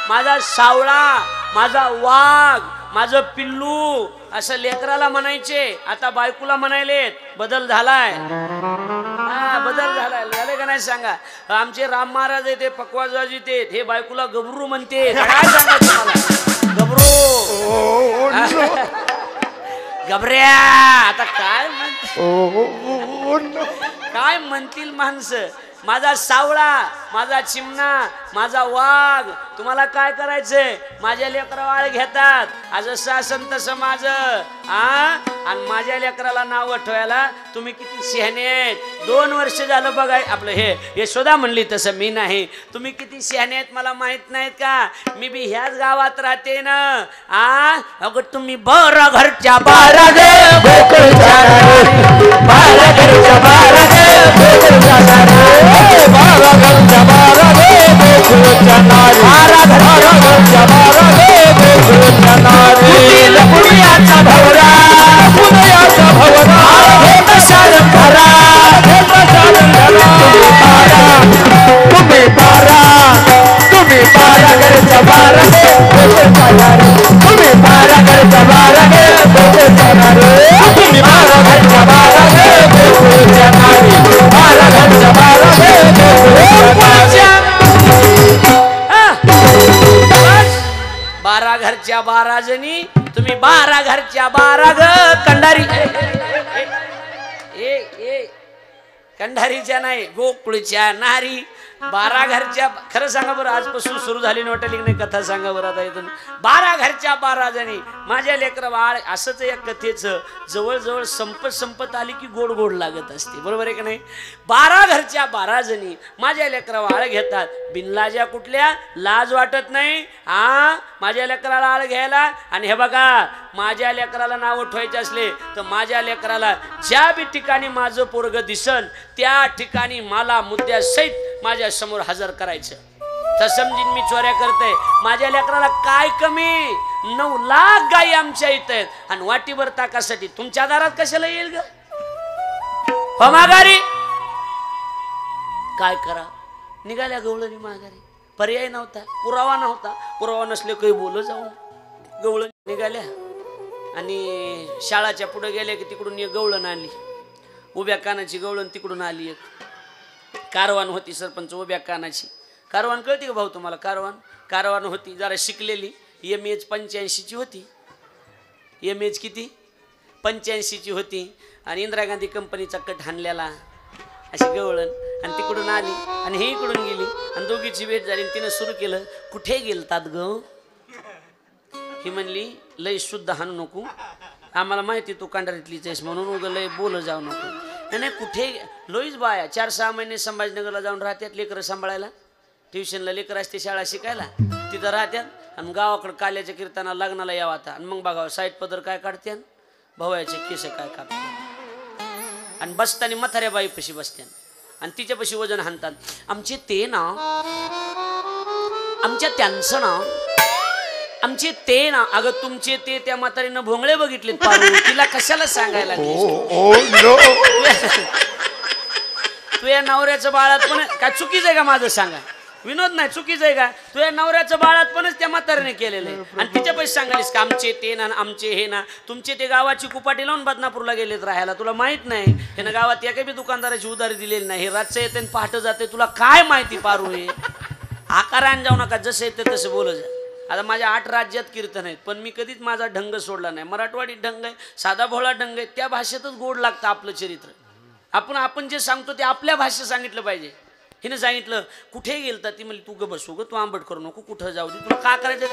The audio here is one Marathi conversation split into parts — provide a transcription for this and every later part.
माझा सावळा, माझा वाघ, माझं पिल्लू असं लेकराला म्हणायचे. आता बायकोला म्हणायलेत. बदल झालाय. बदल झालाय का नाही सांगा. आमचे राम महाराज आहे ते पकवाजाजी ते हे बायकोला गबरू म्हणते. काय सांगा तुम्हाला गबरू गबऱ्या. आता काय काय म्हणतील माणसं. माझा सावळा, माझा चिमणा, माझा वाघ. तुम्हाला काय करायचंय. माझ्या लेकरा वाळ घेतात आज शासन तसं माझं. आणि माझ्या लेकराला नाव ठेवायला तुम्ही किती शहाणे आहेत. 2 वर्ष झालं बघाय आपलं हे यशोदा म्हणली तसं मी नाही. तुम्ही किती शहाणे आहेत मला माहित नाहीत का. मी बी ह्याच गावात राहते ना. अगं तुम्ही 12 घरच्या 12 घरच्या 12 जणी. तुम्ही 12 घरच्या 12 ग कंडारी. कंडारीच्या नाही गोकुळच्या नारी. 12 घरच्या. खरं सांगा बरं आजपासून सुरू झाली नोटलिंग नाही कथा सांगा बरं आता इथून. 12 घरच्या 12 जणी माझ्या लेकर बाळ. असंच या कथेचं जवळजवळ संपत आली की गोड गोड लागत असते. बरोबर आहे का नाही. 12 घरच्या 12 जणी माझ्या लेकरा आळ घेतात. बिनलाज्या कुठल्या लाज वाटत नाही माझ्या लेकराला आळ घ्यायला. आणि हे बघा माझ्या लेकराला नाव ठेवायचे असले तर माझ्या लेकराला ज्या बी ठिकाणी माझं पोरग दिसल त्या ठिकाणी मला मुद्द्यासहित माझ्या समोर हजर करायचं. तर समजीन मी चोऱ्या करते. माझ्या लेकराला काय कमी. 9 लाख गायी आमच्या इथं आहेत. आणि वाटीभर ताकासाठी तुमच्या दारात कशाला येईल ग हो माघारी. काय करा. निघाल्या गवळणी माघारी. पर्याय नव्हता. पुरावा नव्हता. पुरावा नसले काही बोल जाऊन गवळण निघाल्या. आणि शाळाच्या पुढे गेल्या की तिकडून एक गवळण आली. उभ्या कानाची गवळण तिकडून आली. एक कारवान होती सरपंच उभ्या कानाची. कारवान कळते का भाऊ तुम्हाला. कारवान होती जरा शिकलेली. एमएज 85ची होती. एमएज किती 85ची होती. आणि इंदिरा गांधी कंपनीचा कट हाणलेला अशी गवळण. आणि तिकडून आली आणि हे इकडून गेली. आणि दोघीची भेट झाली. तिनं सुरू केलं कुठे गेलतात ग. ही म्हणली लय शुद्ध हाणू नको. आम्हाला माहिती तू कांडारीतलीच आहेस म्हणून उगं लय बोल जाऊ नको. नाही कुठे लोईच बाया 4-6 महिने संभाजीनगरला जाऊन राहतात लेकरं सांभाळायला. ट्युशनला लेकर असते शाळा शिकायला तिथं राहत्यात. आणि गावाकडे काल्याच्या कीर्तनाला लग्नाला यावं आता. आणि मग बघा साईड पदर काय काढत्यान भवयाचे केस काय काढतात. आणि बसताना म्हाताऱ्या बाई पशी बसत्यान. आणि तिच्यापाशी वजन हाणतात. आमचे ते ना आमच्या त्यांचं ना आमचे ते ना. अगं तुमचे ते त्या म्हातारीनं भोंगळे बघितले पारू. तिला कशाला सांगायला तुझ्या नवऱ्याचं बाळात पण काय चुकीचं आहे का माझं सांगा. विनोद नाही चुकीचं आहे का. तुझ्या नवऱ्याचं बाळात पणच त्या म्हातारीने केलेलं आहे. आणि तिच्या पैसे सांगालीस का आमचे ते ना आमचे हे ना. तुमचे ते गावाची कुपाटी लावून बदनापूरला गेलेत राहायला. तुला माहित नाही त्यानं गावात एका बी दुकानदाराची उधारी दिलेली नाही. हे रातचं येते आणि पहाटं जाते. तुला काय माहिती पारू. हे आकाराने जाऊ नका. जसं येतं तसं बोल जा. आता माझ्या 8 राज्यात कीर्तन आहेत पण मी कधीच माझा ढंग सोडला नाही. मराठवाडी ढंग आहे. साधा भोळा ढंग आहे. त्या भाषेतच गोड लागतं आपलं चरित्र. आपण जे सांगतो ते आपल्या भाषेत सांगितलं पाहिजे. हिनं सांगितलं कुठे गेलता. ती म्हणली तू ग बसू ग. तू आंबट करू नको. कुठं जाऊ दे. तुला का करायचं.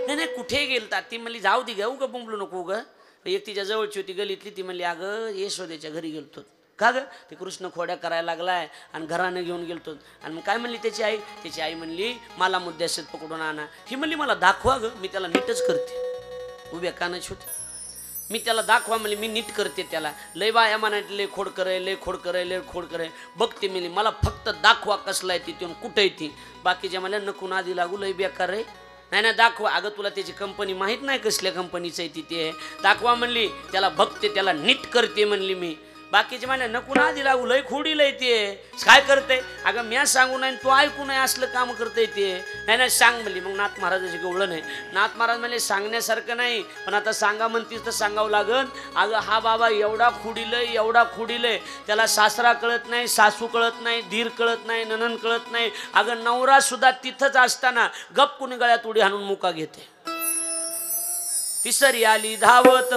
नाही कुठे गेलता. ती म्हणली जाऊ दे ग उग बोंबलू नको ग. एक तिच्या जवळची होती गलीतली. ती म्हणली अगं यशोदेच्या घरी गेलतो. का ग ते कृष्ण खोड्या करायला लागलाय आणि घरानं घेऊन गेलतो. आणि मग काय म्हणली त्याची आई म्हणली मला मुद्द्याशीत पकडून आणा. ही म्हणली मला दाखवा ग. मी त्याला नीटच करते. उभ्या कानाची होती. मी त्याला दाखवा म्हणली मी नीट करते त्याला. लय बाया म्हणायला लय खोड करे लय खोड करे लय खोड करे. बघते मिली मला फक्त दाखवा कसला आहे ती कुठं आहे ती. बाकीच्या मला नको आधी लागू लय बेकार रे. नाही दाखवा. अगं तुला त्याची कंपनी माहीत नाही कसल्या कंपनीचं आहे ती. ते दाखवा म्हणली. त्याला बघते त्याला नीट करते म्हणली मी. बाकीचे म्हणे नको ना आधी लागू, लय खोडी लय ते काय करते. अगं म्या सांगू नाही तू ऐकू नाही असलं काम करते ते. नाही नाही सांग म्हणली. मग नाथ महाराजाची गवळण आहे. नाथ महाराज म्हणले सांगण्यासारखं नाही, पण आता सांगा म्हणतीस तर सांगावं लागन. अगं हा बाबा एवढा खुडीलय, एवढा खुडीलय, त्याला सासरा कळत नाही, सासू कळत नाही, धीर कळत नाही, ननन कळत नाही. अगं नवरा सुद्धा तिथंच असताना गप कुणी गळ्यात उडी हाणून मुका घेते. तिसरी आली धावत,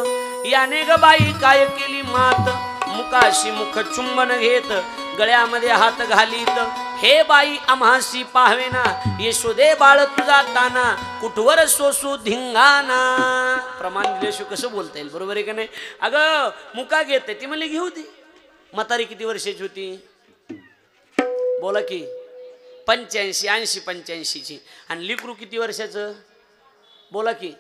याने ग बाई काय केली मात, मुकाशी मुख चुंबन घेत, गळ्यामध्ये हात घालीत, हे बाई आम्हासी पाहवेना, यशोदे बाळ तुझा ताना, कुठवर सोसू धिंगाणा. प्रमाण दिल्याशिवाय कसं बोलता येईल, बरोबर आहे का नाही. अगं मुका घेते. ती म्हणली घेऊ दे. म्हातारी किती वर्षाची होती बोला की? 85, 80, 85ची. आणि लिकरू किती वर्षाचं बोला की?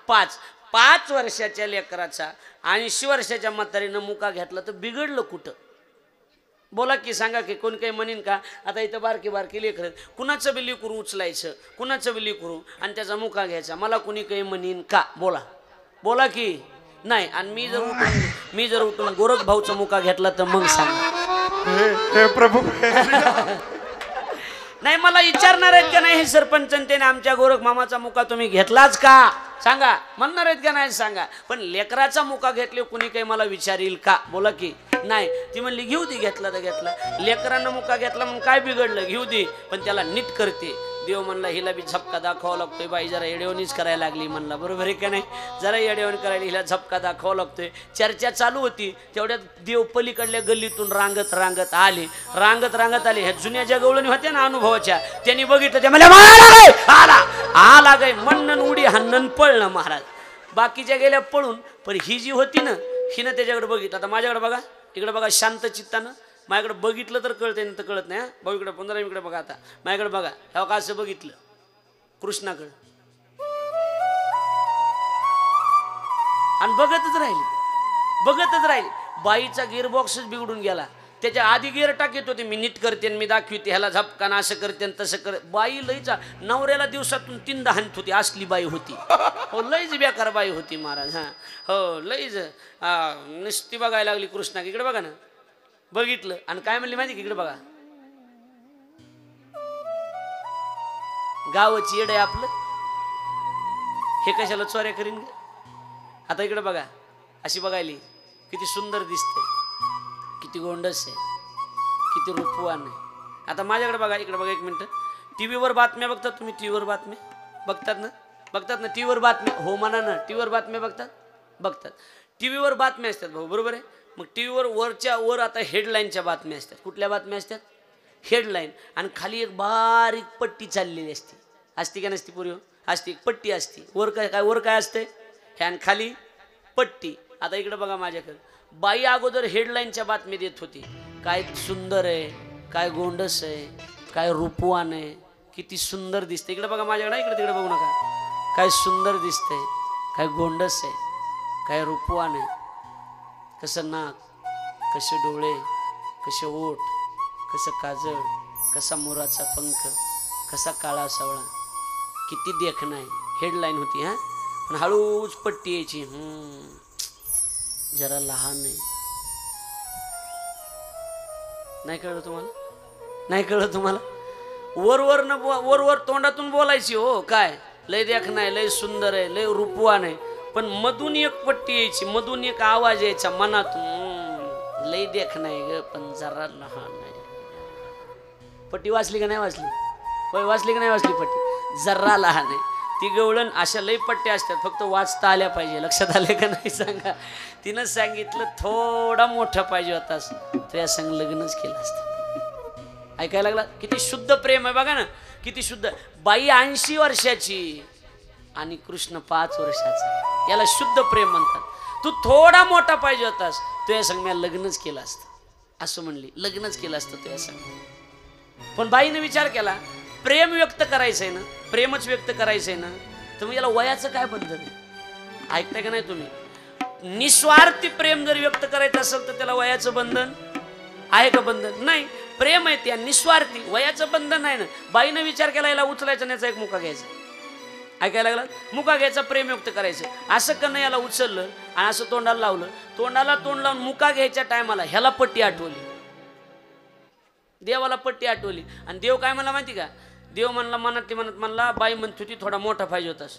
5 वर्षाच्या लेकराचा 80 वर्षाच्या म्हातारीनं मुका घेतला तर बिघडलं कुठं बोला की? सांगा की. कोण काही म्हणीन का? आता इथं बारकी बारकी लेकर, कुणाचं बी लेकरू उचलायचं, कुणाचं बी लेकरू आणि त्याचा मुका घ्यायचा, मला कुणी काही म्हणीन का? बोला बोला की नाही. आणि मी जर उठून गोरख भाऊचा मुका घेतला तर मग सांगा प्रभू. नाही मला विचारणार आहेत का नाही हे सरपंच त्याने आमच्या गोरख मामाचा मुका तुम्ही घेतलाच का सांगा, म्हणणार आहेत का नाही सांगा. पण लेकराचा मुका घेतले कुणी काही मला विचारील का? बोला की नाही. ती म्हणली घेऊ दे. घेतला तर घेतला. लेकरांना मुका घेतला म्हणून काय बिघडलं, घेऊ दे. पण त्याला नीट करते. देव म्हणला हिला बी झपका दाखवावा लागतोय. बाई जरा येडेवणीच करायला लागली म्हणला, बरोबर आहे का नाही. जरा येडेवण करायला हिला झपका दाखवावा लागतोय. चर्चा चालू होती तेवढ्यात देव पलीकडल्या गल्लीतून रांगत रांगत आले. ह्या जुन्या ज्या गवळणी होत्या ना अनुभवाच्या, त्यांनी बघितलं. ते मला आला गाय म्हणन उडी हाणन पळणं महाराज. बाकीच्या गेल्या पळून, पण ही जी होती ना हिनं त्याच्याकडे बघितलं. आता माझ्याकडे बघा, इकडे बघा शांत चित्तानं. माझ्याकडे बघितलं तर कळते, नाही तर कळत नाही. भाऊ इकडे 15 इकडे बघा. आता माझ्याकडे बघा. ह्या का असं बघितलं कृष्णाकडे आणि बघतच राहिली. बाईचा गिअरबॉक्सच बिघडून गेला. त्याच्या आधी गिअर टाकीत होते. मी नीट करते, मी दाखवते, ह्याला झपकाना असं करते तसं कर. बाई लईचा नवऱ्याला दिवसातून 3दा हाणत होती. असली बाई होती हो, लईच बेकार बाई होती महाराज. हां हो लईच नुसती बघायला लागली कृष्णा. इकडे बघा ना. बघितलं आणि काय म्हणली माहिती? इकडे बघा. गावाची येड आहे आपलं, हे कशाला चोऱ्या करीन ग. आता इकडे बघा. अशी बघायली किती सुंदर दिसते, किती गोंडस आहे, किती रूपवान आहे. आता माझ्याकडे बघा. इकडे बघा. 1 मिनिट. टीव्हीवर बातम्या बघतात तुम्ही? टीव्हीवर बातम्या बघतात ना? टीव्हीवर बातम्या हो म्हणा ना. टीव्हीवर बातम्या बघतात. टीव्हीवर बातम्या असतात भाऊ, बरोबर आहे. मग टीव्हीवर वरच्या वर आता हेडलाईनच्या बातम्या असतात. कुठल्या बातम्या असतात? हेडलाईन. आणि खाली एक बारीक पट्टी चाललेली असते का नसती पूर्वी? असते. एक पट्टी असते. वर काय असते? ह्यान खाली पट्टी. आता इकडे बघा माझ्याकडे. बाई अगोदर हेडलाईनच्या बातमी देत होती. काय सुंदर आहे, काय गोंडस आहे, काय रूपवान आहे, किती सुंदर दिसते. इकडे बघा माझ्याकडे. इकडे तिकडे बघू नका. काय सुंदर दिसतंय, काय गोंडस आहे, काय रूपवान आहे, कसं नाक, कसे डोळे, कसे ओठ, कसं काजळ, कसा मोराचा पंख, कसा काळा सावळा, किती देखणं आहे. हेडलाईन होती. हां पण हळूच पट्टी यायची. जरा लहान आहे. नाही कळलं तुम्हाला? वर तोंडातून बोलायची हो, काय लय देखणं आहे, लय सुंदर आहे, लय रूपवान आहे. पण मधून एक पट्टी यायची, मधून एक आवाज यायचा मनातून, लय देखणं आहे ग पण जरा लहान आहे. पट्टी वाचली का नाही वाचली? होय वाचली का नाही वाचली पट्टी? जरा लहान आहे. ती गवळण अशा लय पट्ट्या असतात, फक्त वाचता आल्या पाहिजे. लक्षात आले का नाही सांगा? तिनं सांगितलं थोडा मोठा पाहिजे होतास तर या संग लग्नच केलं असतं. ऐकायला लागला? किती शुद्ध प्रेम आहे बघा ना, किती शुद्ध. बाई 80 वर्षाची आणि कृष्ण 5 वर्षाचा, याला शुद्ध प्रेम म्हणतात. तू थोडा मोठा पाहिजे होतास तो या संग मी लग्नच केलं असतं असं म्हणली. लग्नच केलं असतं तो या संग. पण बाईने विचार केला प्रेम व्यक्त करायचंय ना, प्रेमच व्यक्त करायचंय ना, तर मग याला वयाचं काय बंधन आहे? ऐकताय का नाही तुम्ही? निस्वार्थी प्रेम जर व्यक्त करायचं असेल तर त्याला वयाचं बंधन आहे का? बंधन नाही. प्रेम आहे त्या निस्वार्थी, वयाचं बंधन आहे ना. बाईनं विचार केला याला उचलायचं नाही, एक मुका घ्यायचा ऐकायला लागला, मुका घ्यायचा प्रेम व्यक्त करायचं. असं करणं याला उचललं आणि असं तोंडाला लावलं. तोंडाला तोंड लावून मुका घ्यायच्या टायमाला ह्याला पट्टी आठवली, देवाला पट्टी आठवली. आणि देव काय म्हणला माहिती का? देव म्हणला मनातली मनात म्हणला, बाई म्हणत होती थोडा मोठा पाहिजे होतास.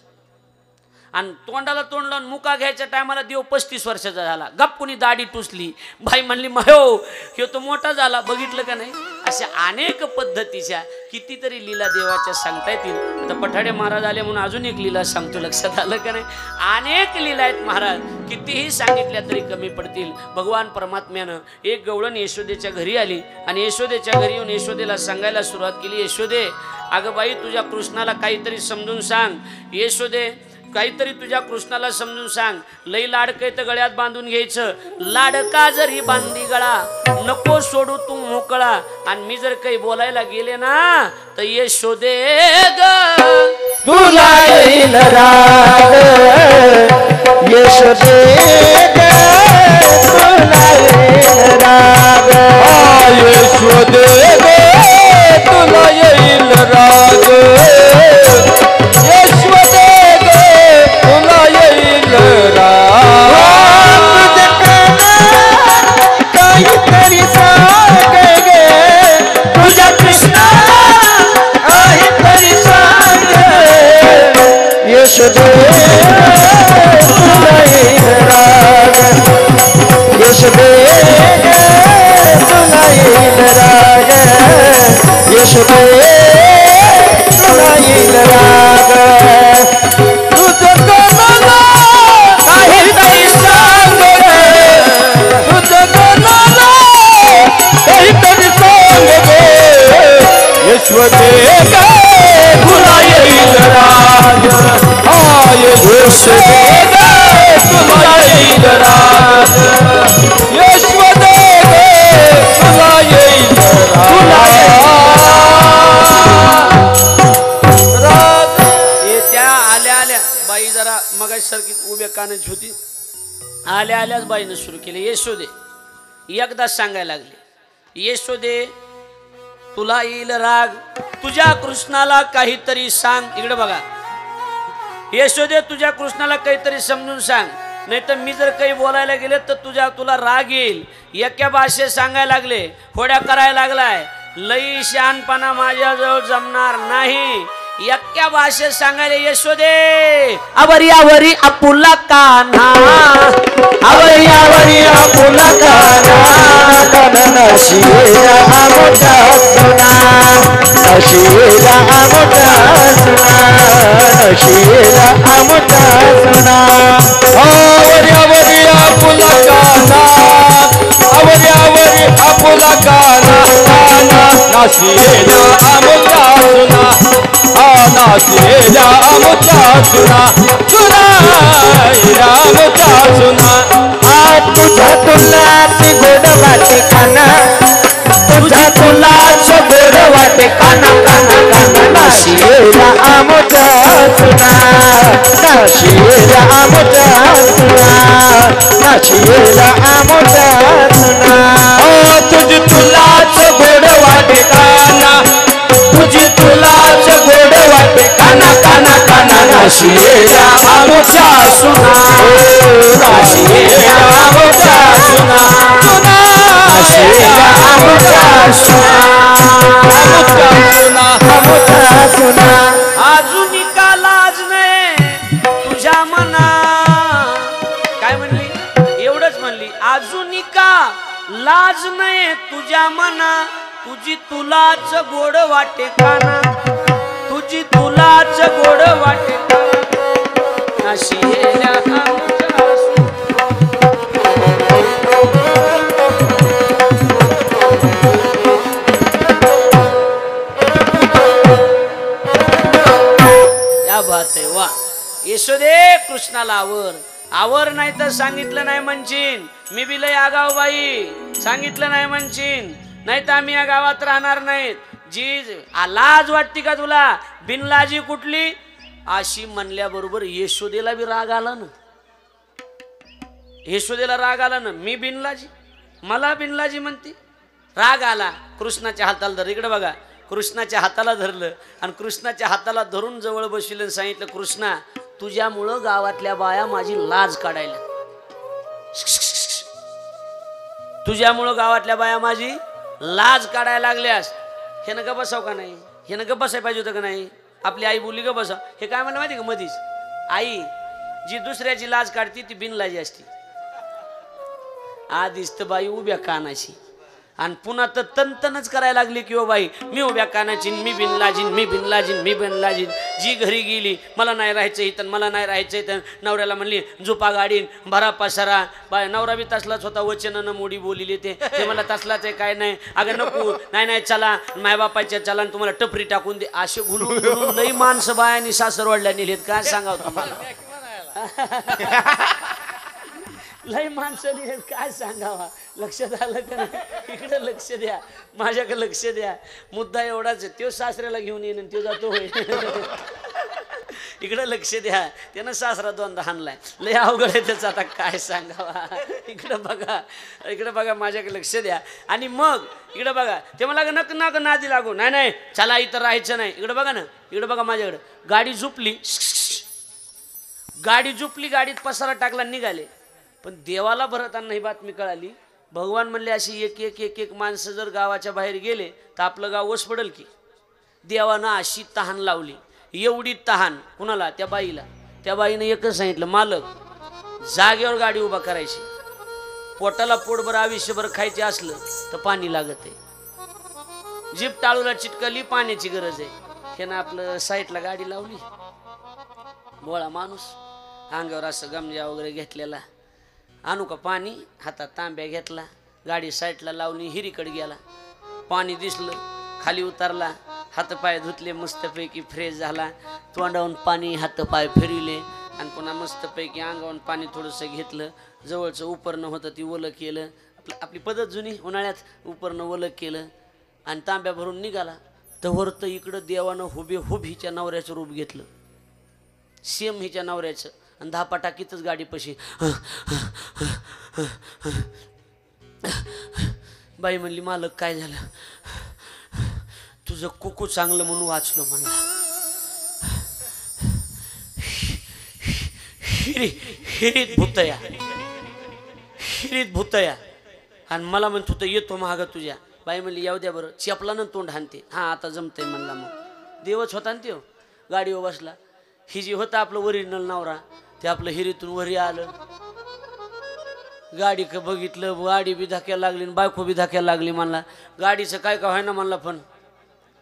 आणि तोंडाला तोंड लावून मुका घ्यायच्या टायमाला देव 35 वर्षाचा झाला. गप कुणी दाढी टुसली. बाई म्हणली मयो ह्यो तो मोठा झाला, बघितलं का नाही? अशा अनेक पद्धतीच्या कितीतरी लीला देवाच्या सांगता येतील. आता पठाडे महाराज आले म्हणून अजून एक लीला सांगतो, लक्षात आलं का नाही? अनेक लीला आहेत महाराज, कितीही सांगितल्या तरी कमी पडतील. भगवान परमात्म्यानं एक गवळण यशोदेच्या घरी आली आणि यशोदेच्या घरी येऊन यशोदेला सांगायला सुरुवात केली, यशोदे अगं बाई तुझ्या कृष्णाला काहीतरी समजून सांग. यशोदे काहीतरी तुझ्या कृष्णाला समजून सांग. लई लाडकं तर गळ्यात बांधून घ्यायचं. लाडका जरी बांधी गळा नको सोडू तू मोकळा. आणि मी जर काही बोलायला गेले ना तर यशोदे ग तुला येईल राग, यशोदे ग तुला येईल राग, यशोदे ग तुला येईल राग, यशोदे ग तुला येईल राग. काहीतरी सांग गे तुझ्या कृष्णा, काहीतरी सांग यशोदे तुला येईल राग, यशोदे तुला येईल राग, यशोदे तुला येईल राग. तुझं कोणाला काहीतरी सांग, तुझं कोणाला काहीतरी सांग गे यशोदे ग तुला येईल राग, यशोदे ग तुला येईल राग, यशोदे ग तुला येईल राग. त्या आल्या आल्या बाई जरा मगासारखी उभ्या कानाची होती. आल्या आल्याच बाईनं सुरू केले, यशोदे एकदा सांगायला लागले, यशोदे तुला येईल राग, तुझ्या कृष्णाला काहीतरी सांग. इकडे बघा, यशोदे तुझ्या कृष्णाला काहीतरी समजून सांग, नाही तर मी जर काही बोलायला गेले तर तुला राग येईल. एका भाषेत सांगायला लागले, खोड्या करायला लागलाय. लई शहाणपणा माझ्याजवळ जमणार नाही. एका भाषेत सांगायला, यशोदे आवरी आवरी आपुला कान्हा, आवरी आवरी आपुला कान्हा, कान्हा शिरा मोठा सुना, शिरा मोठा सुना, शिरा मोठा सुना. आवरी आवरी आपुला कान्हा, आवरी आवरी आपुला कान्हा, कान्हा शिरा मोठा सुना, नाशिरा मोठा सुना, सुना मोठा सुना. तुझ्या तुलाच गोड वाटे काना, तुझ्या तुलाच गोड वाटे काना, काना काना नाशिरा मोठा सुना, नाशिरा मोठा सुना, नाशिरा मोठा सुना. तुझी तुलाच गोड वाटे काना, तुझी तुलाच गोड वाटे काना, काना काना नाशिरा मोठा सुना, नाशिरा मोठा सुना, सुना नाशिरा मोठा सुना, मोठा सुना, मोठा सुना. अजून का लाज नाही तुझ्या मना, काय म्हणली? एवढंच म्हणली, अजून का लाज नाही तुझ्या मना, तुझी तुलाच गोड वाटे काना, तुझी तुलाच गोड वाटे काना, नाशिरा मोठा सुना. क्या बात आहे, वा. यशोदे कृष्णाला आवर, आवर नाही तर सांगितलं नाही म्हणशीन. मी बी लय आगाव बाई, सांगितलं नाही म्हणशीन, नाही तर आम्ही या गावात राहणार नाहीत. जी लाज वाटते का तुला? बिनलाजी कुठली अशी म्हणल्याबरोबर यशोदेला बी राग आला ना, यशोदेला राग आला ना. मी बिनलाजी, मला बिनलाजी म्हणते, राग आला. कृष्णाच्या हाताला धर. इकडे बघा, कृष्णाच्या हाताला धरलं आणि कृष्णाच्या हाताला धरून जवळ बसविलं आणि सांगितलं, कृष्णा तुझ्यामुळं गावातल्या बाया माझी लाज काढायला, तुझ्यामुळं गावातल्या बाया माझी लाज काढायला लागल्यास. हे न ग बसाव का नाही, हे न ग बसाय पाहिजे होतं का नाही. आपली आई बोलली ग बसाव. हे काय म्हणलं माहिती का मधीच, आई जी दुसऱ्याची लाज काढती ती बिनलाजी असती. आधीच तर बाई उभ्या कानाची आणि पुन्हा तर तनतनच करायला लागली की ओ बाई मी उभ्या कानाची, मी बिनलाजीन, मी बिनलाजीन, मी बिनलाजीन. जी घरी गेली मला नाही राहायचं इथं, मला नाही राहायचं इथं. नवऱ्याला म्हणली झोपा गाडीन भरा पसारा. बाय नवरा बी तसलाच होता, वचनानं मोडी बोलिले ते मला तसलाच आहे काय नाही. अगं नको, नाही नाही चला मायबापाच्या चला तुम्हाला टपरी टाकून दे. असे घुलून लई माणसं बायानी सासरवाडल्या नेलेत. काय सांगावं तुम्हाला, लय माणसं नेलेत काय सांगावा. लक्षात आलं का नाही. इकडे लक्ष द्या, माझ्याकडे लक्ष द्या. मुद्दा एवढाच आहे, तो सासऱ्याला घेऊन येईन तो जातो होय. इकडे लक्ष द्या, त्यानं सासरा दोनदा हाणलाय. लय अवघड आहे त्याचं, आता काय सांगावा. इकडे बघा माझ्याकडे लक्ष द्या. आणि मग इकडे बघा, ते मला नक नक नादी लागू, नाही नाही चला इथं राहायचं नाही. इकडे बघा ना, इकडे बघा माझ्याकडे. गाडी झुपली, गाडी झुपली, गाडीत पसारा टाकला, निघाले. पण देवाला भरताना ही बातमी कळाली. भगवान म्हणले अशी एक एक एक एक माणसं जर गावाच्या बाहेर गेले तर आपलं गाव वस पडेल की. देवानं अशी तहान लावली, एवढी तहान कुणाला, त्या बाईला. त्या बाईनं एकच सांगितलं, मालक जागेवर गाडी उभा करायची. पोटाला पोटभर आयुष्यभर खायचे असलं तर पाणी लागत आहे. जीप टाळूला चिटकली, पाण्याची गरज आहे. ह्यानं आपलं साईडला गाडी लावली. बोळा माणूस, अंगावर असं गमजा वगैरे घेतलेला. आणू का पाणी, हातात तांब्या घेतला, गाडी साईडला लावली, हिरीकडे गेला. पाणी दिसलं, खाली उतरला, हातपाय धुतले, मस्तपैकी फ्रेश झाला. तोंडावून पाणी हातपाय फिरले आणि पुन्हा मस्तपैकी अंगावून पाणी थोडंसं घेतलं. जवळचं उपरणं होतं ती ओलं केलं. आपली पद्धत जुनी, उन्हाळ्यात उपरणं ओलं केलं आणि तांब्या भरून निघाला. तर तर इकडं देवानं हुबेहूब हिच्या नवऱ्याचं रूप घेतलं, सेम हिच्या नवऱ्याचं. आणि धापा टाकीतच गाडी पशी. बाई म्हणली, मालक काय झालं. तुझं कुकू चांगलं म्हणून वाचलो म्हणला. हिरीत भूतया, हिरीत भूतया. आणि मला म्हणतो तर येतो महाग तुझ्या. बाई म्हणली येऊ द्या बरं, चपलानं तोंड हाणते. हां आता जमतंय म्हणला. मग देवच होता ना त्यो, गाडीवर बसला. ही जी होता आपलं ओरिजिनल नवरा, ते आपलं हिरीतून वरी आलं. गाडी का बघितलं, गाडी बी धाक्याला लागली, बायको बी धाक्याला लागली. म्हणला गाडीचं काय का व्हायना म्हणला, पण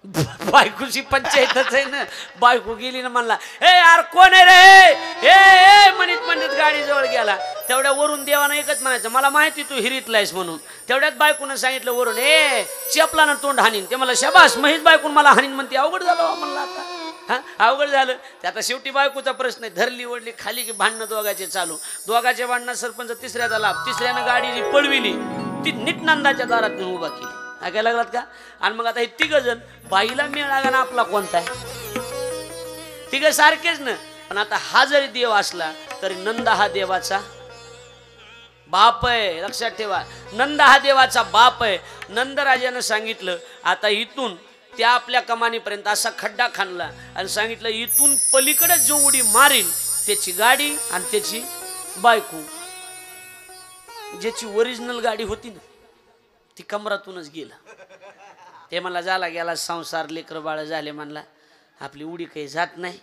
बायकोची पंचायतच आहे ना. बायको गेली ना, म्हणला ए यार कोण आहे रे, ए म्हणत गाडी जवळ गेला. तेवढ्या वरून देवानं एकच म्हणायचं, मला माहिती तू हिरीतलायस म्हणून. तेवढ्यात बायकोनं सांगितलं वरून, ए चपलानं तोंड हाणीन. ते मला शाबास, महेश बायकून मला हाणीन म्हणते. अवघड झालं म्हणला. आता हा अवघड झालं. ते आता शेवटी बायकोचा प्रश्न आहे. धरली ओढली खाली की भांडणं दोघाचे चालू. दोघाचे भांडणं सरपंच तिसऱ्याचा लाभ. तिसऱ्यानं गाडी जी पळविली ती नीट नंदाच्या दारात नेऊन उभा केली. ऐकायला लागलात का. आणि मग आता हे तिघ जण, बाईला मिळाला ना आपला कोणता आहे, तिघ सारखेच ना. पण आता हा जरी देव असला तरी नंदा हा देवाचा बाप आहे. लक्षात ठेवा, नंदा हा देवाचा बाप आहे. नंदराजानं सांगितलं आता इथून त्या आपल्या कमानीपर्यंत असा खड्डा खाणला आणि सांगितलं इथून पलीकडे जो उडी मारील त्याची गाडी आणि त्याची बायको. ज्याची ओरिजिनल गाडी होती ना ती कमरातूनच गेला. ते मला झाला गेला संसार, लेकर बाळ झाले म्हणला. आपली उडी काही जात नाही,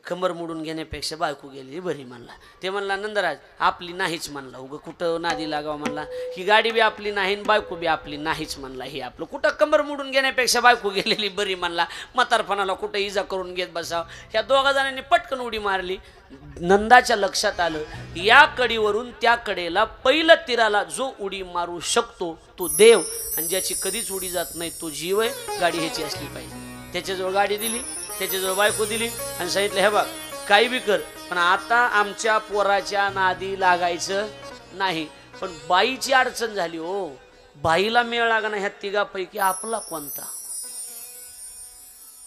कमर मोडून घेण्यापेक्षा बायको गेली बरी म्हणला. ते म्हणला नंदराज आपली नाहीच म्हणला. उगं कुठं नादी लागावं म्हणला. ही गाडी बी आपली नाही, बायको बी आपली नाहीच म्हणला. ही आपलं कुठं कमर मोडून घेण्यापेक्षा बायको गेलेली बरी म्हणला. म्हातारपणाला कुठं इजा करून घेत बसावं. ह्या दोघा जणांनी पटकन उडी मारली. नंदाच्या लक्षात आलं या कडीवरून त्या कडेला पहिलं तीराला जो उडी मारू शकतो तो देव, आणि ज्याची कधीच उडी जात नाही तो जीव आहे. गाडी ह्याची असली पाहिजे. त्याच्याजवळ गाडी दिली, त्याच्याजवळ बायको दिली आणि सांगितलं हे बघ काही बी कर, पण आता आमच्या पोराच्या नादी लागायचं नाही. पण बाईची अडचण झाली हो. बाईला मेळ लागणं ह्या तिघापैकी आपला कोणता.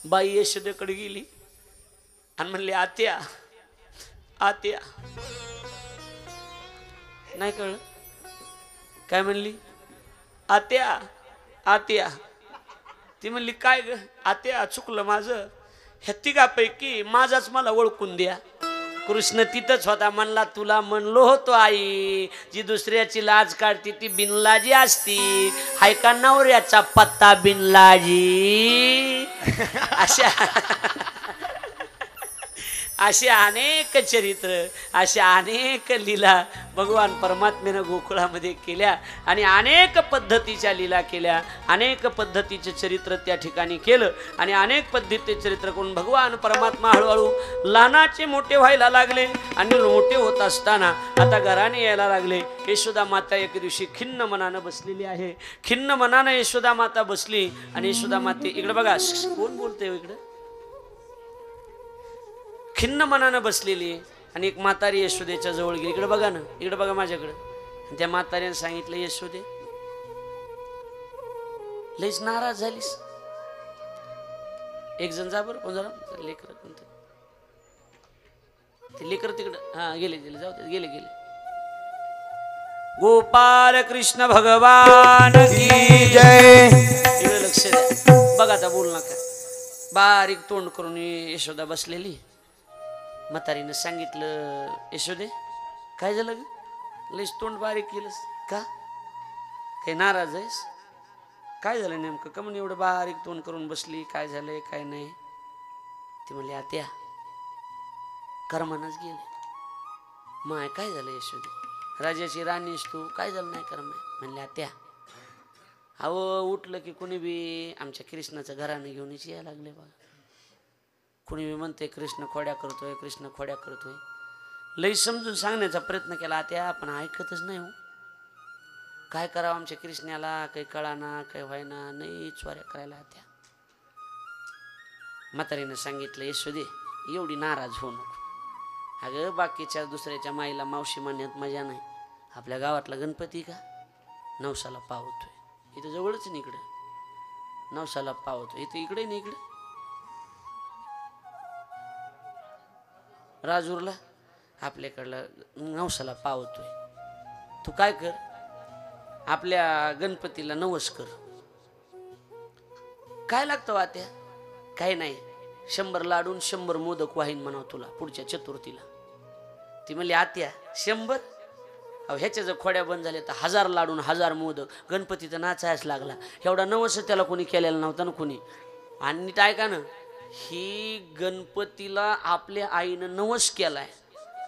बाई यशोदेकडे गेली आणि म्हणली आत्या आत्या. नाही कळलं काय म्हणली, आत्या आत्या. ती म्हणली काय ग आत्या चुकलं माझं, ह्या तिघापैकी माझाच मला ओळखून द्या. कृष्ण तिथंच होता, म्हणला तुला म्हणलो होतो आई, जी दुसऱ्याची लाज काढती ती बिनलाजी असती, हाय का नवऱ्याचा पत्ता बिनलाजी. अशा असे अनेक चरित्र, अशा अनेक लीला भगवान परमात्म्यानं गोकुळामध्ये केल्या आणि अनेक पद्धतीच्या लीला केल्या, अनेक पद्धतीचे चरित्र त्या ठिकाणी केलं आणि अनेक पद्धतीचे चरित्र करून भगवान परमात्मा हळूहळू लहानाचे मोठे व्हायला लागले आणि मोठे होत असताना आता घराने यायला लागले. यशोदा माता एक दिवशी खिन्न मनानं बसलेली आहे. खिन्न मनानं यशोदा माता बसली आणि यशोदा माते इकडे बघा, कोण बोलतंय इकडे, खिन्न मनानं बसलेली आणि एक म्हातारी यशोदेच्या जवळ गेली. इकडे बघा ना, इकडे बघा माझ्याकडे. त्या म्हातारीने सांगितलं, यशोदे लईच नाराज झालीस. एक जण जा बरं, कोण जरा लेकर कोणतं ते लेकर तिकडं, हा गेले गेले जाऊ दे, गेले गेले. गोपाल कृष्ण भगवान की जय. इकडे लक्ष द्या बघा, आता बोल नका. बारीक तोंड करून यशोदा बसलेली. म्हातारीनं सांगितलं, यशोदे काय झालं ग, लईच तोंड बारीक केलंस का, काही नाराज आहेस, काय झालं नेमकं, का म्हणून एवढं बारीक तोंड करून बसली, काय झालंय काय नाही. ती म्हणली, आत्या कर्मानच गेले. माय काय झालं यशोदे, राजाची राणीस तू, काय झालं नाही कर्म. म्हणले, आत्या अहो उठलं की कोणी बी आमच्या कृष्णाचं घरानं घेऊनच यायला लागले बघा. कुणी बी म्हणते कृष्ण खोड्या करतोय, कृष्ण खोड्या करतोय. लई समजून सांगण्याचा प्रयत्न केला त्या, पण ऐकतच नाही. हो काय करावं आमच्या कृष्णाला, काही कळाना, काही व्हायना, नाही चोऱ्या करायला त्या. म्हातारीनं सांगितलं, यशोदे एवढी नाराज होऊ नको. अगं बाकीच्या दुसऱ्याच्या माईला मावशी म्हणण्यात मजा नाही. आपल्या गावातला गणपती का नवसाला पावतोय, इथं जवळच नाही, इकडं नवसाला पावतोय, इथं इकडे नाही, इकडे राजूरला आपल्याकडला नवसाला पावतोय. तू काय कर, आपल्या गणपतीला नवस कर. काय लागतं वात्या, काय नाही, 100 लाडून 100 मोदक वाहीन म्हणाव तुला पुढच्या चतुर्थीला. ती म्हणली, आत्या 100, अहो ह्याच्या जर खोड्या बंद झाल्या तर 1000 लाडून 1000 मोदक. गणपती तर नाचायच लागला. एवढा नवस त्याला कोणी केलेला नव्हता ना कोणी. आणि नीट ऐका ना, ही गणपतीला आपल्या आईनं नवस केलाय,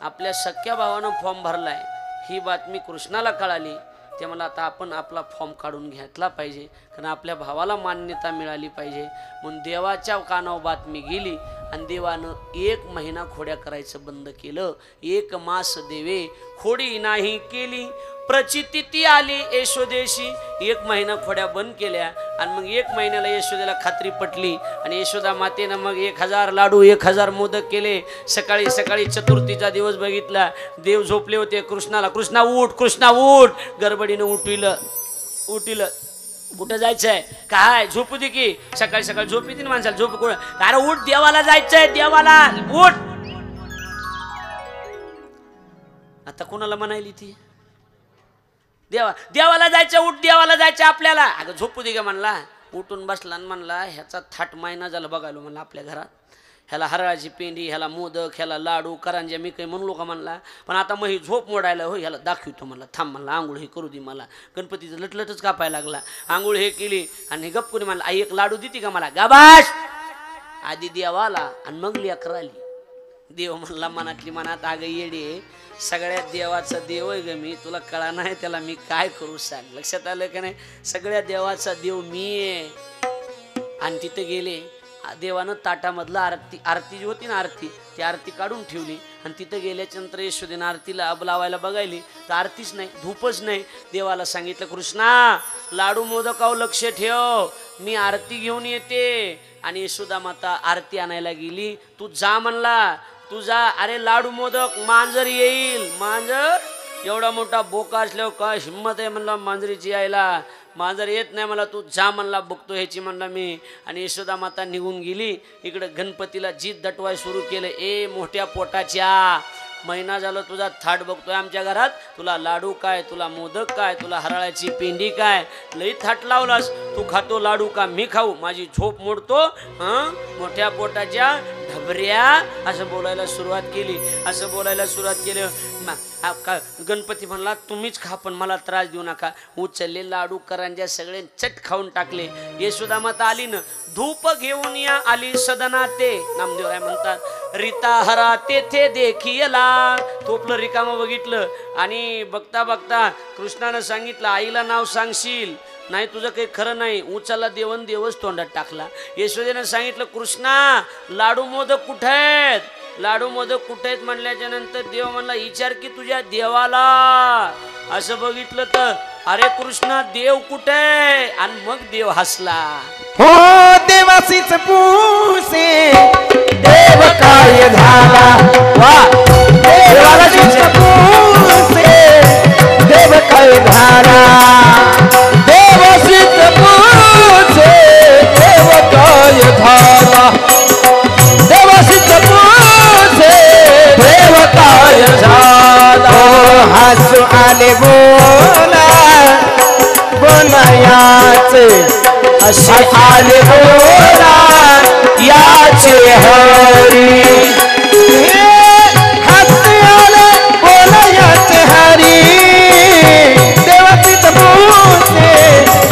आपल्या सख्या भावानं फॉर्म भरलाय, ही बातमी कृष्णाला कळाली. ते मला आता आपण आपला फॉर्म काढून घेतला पाहिजे, कारण आपल्या भावाला मान्यता मिळाली पाहिजे. म्हणून देवाच्या कानावर बातमी गेली आणि देवानं 1 महिना खोड्या करायचं बंद केलं. 1 मास देवे खोडी नाही केली, प्रचिती आली यशोदेशी. 1 महिना खोड्या बंद केल्या आणि मग 1 महिन्याला यशोदेला खात्री पटली आणि यशोदा मातेनं मग 1000 लाडू 1000 मोदक केले. सकाळी सकाळी चतुर्थीचा दिवस बघितला, देव झोपले होते. कृष्णाला, कृष्णा उठ, कृष्णा उठ. गडबडीनं उठिलं. कुठं जायचंय, काय झोपू दे की, सकाळी सकाळी झोप येते ना माणसाला, झोप कुठं, अरे उठ, देवाला जायचंय, देवाला उठ. आता कोणाला म्हणायली ती, देवाला जायचं, उठ, देवाला जायचं आपल्याला. अगं झोपू दे ग म्हणला. उठून बसला आणि म्हणला, ह्याचा 8 महिना झाला बघायलो म्हणला आपल्या घरात, ह्याला हरळाची पेंडी, ह्याला मोदक, ह्याला लाडू करंज्या मी काही म्हणलो का म्हणला. पण आता मग ही झोप मोडायला हो, ह्याला दाखवतो म्हणला, थांब म्हणला, आंघोळ हे करू दे मला. गणपतीचं लटलटच कापायला लागला. आंघोळ हे केली आणि गप करून म्हणला, आई 1 लाडू देते का मला. गाबाश, आधी देवाला आणि मग लेकरं आली. देव म्हणला मनातली मनात, अगं येडे, सगळ्यात देवाचा देव आहे ग मी, तुला कळा नाही त्याला मी काय करू सांग. लक्षात आलं का नाही, सगळ्या देवाचा देव मी आहे. आणि तिथे गेले, देवानं ताटामधला आरती जी होती ना, आरती, ती आरती काढून ठेवली आणि तिथं गेल्याच्यानंतर यशोदेनं आरतीला लावायला बघायली तर आरतीच नाही, धूपच नाही. देवाला सांगितलं, कृष्णा लाडू मोदकावर लक्ष ठेव, मी आरती घेऊन येते. आणि यशोदा माता आरती आणायला गेली. तू जा म्हणला, तू जा. अरे लाडू मोदक, मांजर येईल. मांजर, एवढा मोठा बोका असल्यावर काय हिंमत आहे म्हणला मांजरीची यायला. मांजर येत नाही मला, तू जा म्हणला, बघतो ह्याची म्हणला मी. आणि यशोदा माता निघून गेली. इकडं गणपतीला जीत दटवाय सुरू केलं. ए मोठ्या पोटाच्या, महिना झालं तुझा थाट बघतोय आमच्या घरात. तुला लाडू काय, तुला मोदक काय, तुला हरळाची पेंडी काय, लई थाट लावलास. तू खातो लाडू का मी खाऊ, माझी झोप मोडतो मोठ्या पोटाच्या ढबऱ्या, असं बोलायला सुरुवात केली. असं बोलायला सुरुवात केली. गणपती म्हणला तुम्हीच खा पण मला त्रास देऊ नका. उचलले लाडू करंज्या सगळे चट खाऊन टाकले. यशोदा माता आली ना, धूप घेऊन या आली सदना ते. नामदेवराय म्हणतात रीता हरा तेथे देखियला. तो आपलं रिकामं बघितलं आणि बघता बघता कृष्णानं सांगितलं आईला नाव सांगशील नाही तुझं काही खरं नाही. उचलला देवन देवच तोंडात टाकला. यशोदेनं सांगितलं कृष्णा लाडू मोदक कुठे आहेत, लाडू मोदक कुठे आहेत म्हणल्याच्या नंतर देव म्हणला विचार की तुझ्या देवाला. असं बघितलं तर अरे कृष्णा देव कुठे, आणि मग देव हसला. हो देवासीच पूसे देव काय झाला, वा देवासीच पूसे देव काय झाला, देवासीच पूसे देव काय झाला, देवासीच पूसे देव काय झाला. हसू आले बोला बोलायाचे असे आले बोला याचे हरी. हसू आले बोला याचे हरी, देवासीच पूसे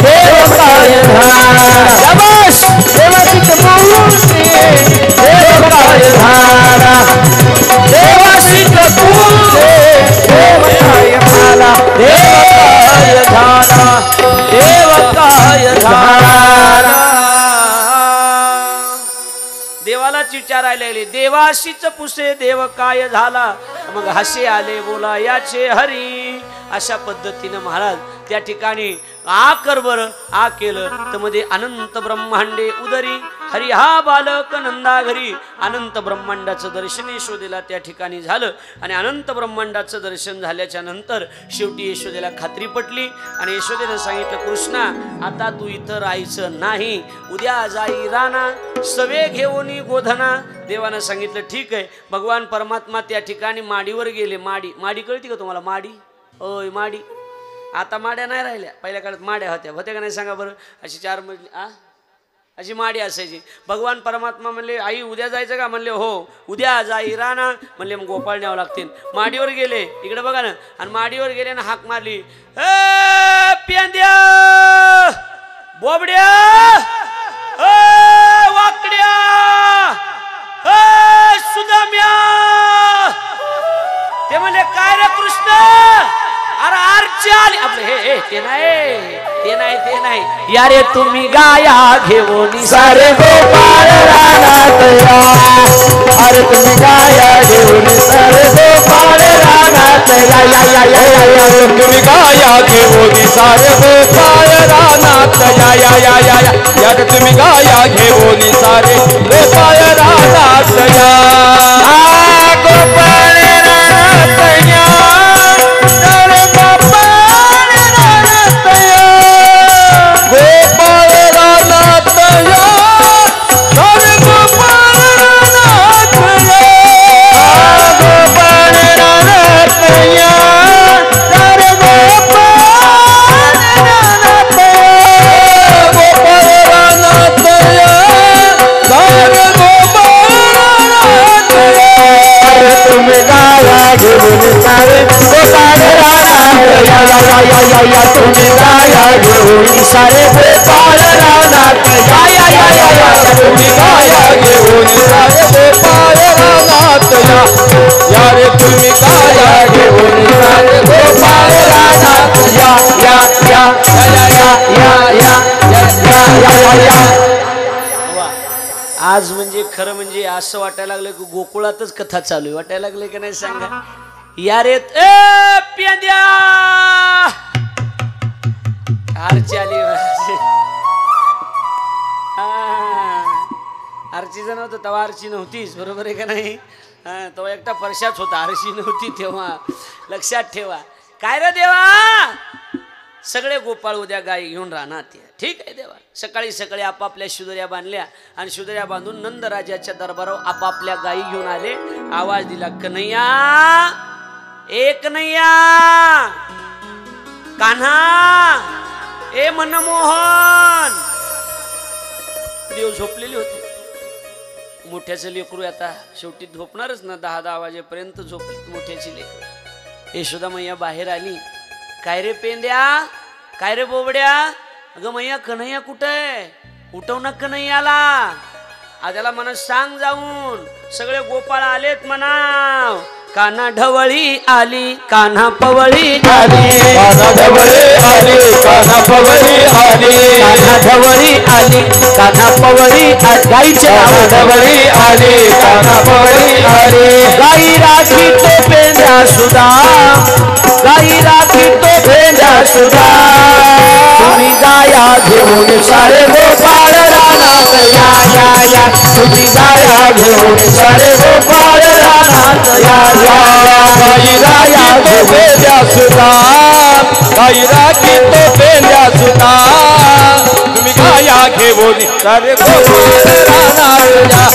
देव काय झाला, शाबाश देवासीच पूसे देव काय झाला, देवासीच पूसे देव काय झाला, देव काय झाला, देव काय झाला. देवालाच विचारायला आले देवाशीच पुसे देव काय झाला, मग हसे आले बोला याचे हरी. अशा पद्धतीनं महाराज त्या ठिकाणी आ कर बरं आ केलं तर मध्ये अनंत ब्रह्मांडे उदरी हरी हा बालक नंदा घरी. अनंत ब्रह्मांडाचं दर्शन यशोदेला त्या ठिकाणी झालं आणि अनंत ब्रह्मांडाचं दर्शन झाल्याच्या नंतर शेवटी यशोदेला खात्री पटली आणि यशोदेनं सांगितलं कृष्णा आता तू इथं राहायचं नाही, उद्या जाई राणा सवे घेऊन गोधना. देवानं सांगितलं ठीक आहे. भगवान परमात्मा त्या ठिकाणी माडीवर गेले. माडी माडी कळती का तुम्हाला, माडी ओय माडी. आता माड्या नाही राहिल्या, पहिल्या काळात माड्या होत्या का नाही सांगा बरं. अशी 4 मजली अशी माडी असायची. भगवान परमात्मा म्हणले आई उद्या जायचं का, म्हणले हो उद्या जाई राणा. म्हणले मग गोपाळ न्यावं लागतील. माडीवर गेले, इकडे बघा ना, आणि माडीवर गेले ना हाक मारली ए प्यांद्या बोबड्या ए वाकड्या ए सुदाम्या. ते म्हणले काय रे कृष्ण, अरे आरची आली आपलं. हे ते नाही यारे तुम्ही गाया घेऊन सारे गोपाळ रानात या, अरे तुम्ही गाया घेऊन सारे गोपाळ रानात या, या या या या या तुम्ही गाया घेऊन सारे गोपाळ रानात या, या या या या या तुम्ही गाया घेऊन सारे गोपाळ रानात या. गोपाळ रानात या, सारे गोपाळ रानात या, गोपाळ रानात या, सारे गोपाळ रानात या, गोपाळ रानात या, सारे गोपाळ रानात या, गोपाळ रानात या, सारे गोपाळ रानात या. अरे तुम्ही गाया घेऊन सारे गोपाळ रानात या, या या या या तुम्ही गाया घेऊन सारे गोपाळ रानात या, या या या या तुम्ही गाया घेऊन सारे गोपाळ रानात या, या रे तुम्ही गाया घेऊन सारे गोपाळ रानात या, या या या या या या या या या या. आज म्हणजे खरं म्हणजे असं वाटायला लागलं की गोकुळातच कथा चालू आहे वाटायला लागले की नाही सांगा. या रे ए प्यांद्या आरची आली. आरचीचं नव्हतं तेव्हा, आरची नव्हतीच बरोबर आहे का नाही. तेव्हा एकटा परशाच होता, आरशी नव्हती तेव्हा. लक्षात ठेवा. काय रे देवा सगळे गोपाळ उद्या गाई घेऊन राहणार ते. ठीक आहे देवा. सकाळी सकाळी आपापल्या शिदोऱ्या बांधल्या आणि शिदोऱ्या बांधून नंदराजाच्या दरबारावर आपापल्या गाई घेऊन आले. आवाज दिला, कन्हैया ए कन्हैया, कान्हा ए मनमोहन. देव झोपलेली होती. मोठ्याचं लेकरू आता शेवटी झोपणारच ना, 10-10 वाजेपर्यंत झोपली मोठ्याची लेकरू. यशोदा मैया बाहेर आली. काय रे पेंद्या, काय रे बोबड्या, अगं मैया कन्हैया कुठं आहे, उठव ना कन्हैयाला. त्याला म्हणा सांग जाऊन सगळे गोपाळ आलेत म्हणाव. कान्हा ढवळी आली, कान्हा पवळी आली, कान्हा ढवळी आली, कान्हा पवळी आली, कान्हा ढवळी आली, कान्हा पवळी गाईच्या ढवळी आली, कान्हा पवळी आली. गाई राखी तो पेंद्या सुधा, गाई राखी तो पेंद्या सुधा. तुम्ही गाया घेऊन सारे गोपाळ रानात या या या. तुम्ही गाया घेऊन सारे गोपाळ रानात या या. गाई राखी तो पेंद्या सुद्धा, गाई राखी तो पेंद्या सुद्धा. तुम्ही गाया घेऊन सारे गोपाळ रानात या.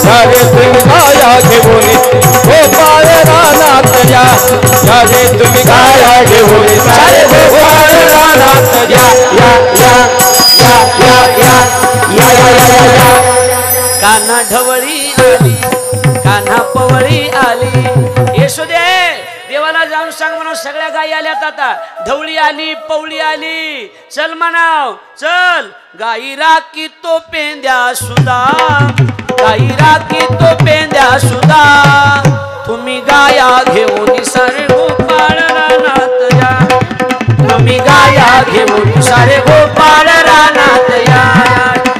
सारे तुम्ही गाया घेऊन गोपाळ रानात या. सारे तुम्ही गाया घेऊन सारे गोपाळ रानात या या या या या या या या या. कान्हा ढवळी आली, कान्हा पवळी आली. यशोदे देवाला जाऊन सांग म्हणा सगळ्या गायी आल्यात आता. ढवळी आली, पवळी आली. चल म्हणाव चल. गाई राखी तो पेंद्या सुधा, गाई राखी तो पेंद्या सुधा. तुम्ही गाया घेऊन सारे गोपाळ रानात या. तुम्ही गाया घेऊन सारे गोपाळ रानात या.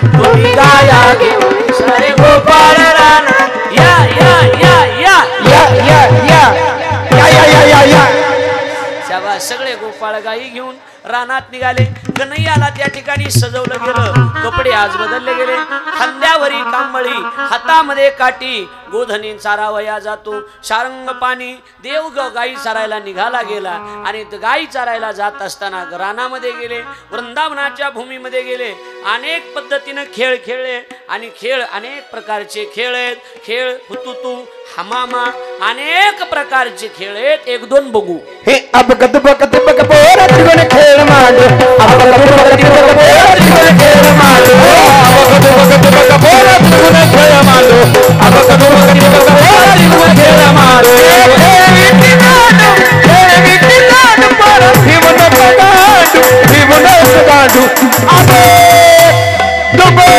तुम्ही गाया घेऊन सारे गोपाळ रानात या या या या या या या या या या या या. शाबा सगळे गोपाळ गाई घेऊन रानात निघाले. कन्हैयाला त्या ठिकाणी सजवलं गेलं. कपडे आज बदलले गेले. खांद्यावरी कांबळी, हातामध्ये काठी. गोधनी चारावया जातो, शारंग पाणी. देव गाई चारायला निघाला गेला आणि गाई चारायला जात असताना रानामध्ये गेले, वृंदावनाच्या भूमीमध्ये गेले. अनेक पद्धतीनं खेळ खेळले आणि खेळ अनेक प्रकारचे खेळ आहेत. खेळ हुतुतू, हमामा, अनेक प्रकारचे खेळ आहेत. 1-2 बघू. हे अब कद बकद बक पोर त्रिगुण खेळ मांडू. अब कद बकद बक पोर त्रिगुण खेळ मांडू. अब कद बकद बक पोर त्रिगुण खेळ मांडू. अब कद बकद बक पोर त्रिगुण खेळ मांडू. हे विठी नाडू पर भीमन पगाडू, भीमन पगाडू. अबे दुबे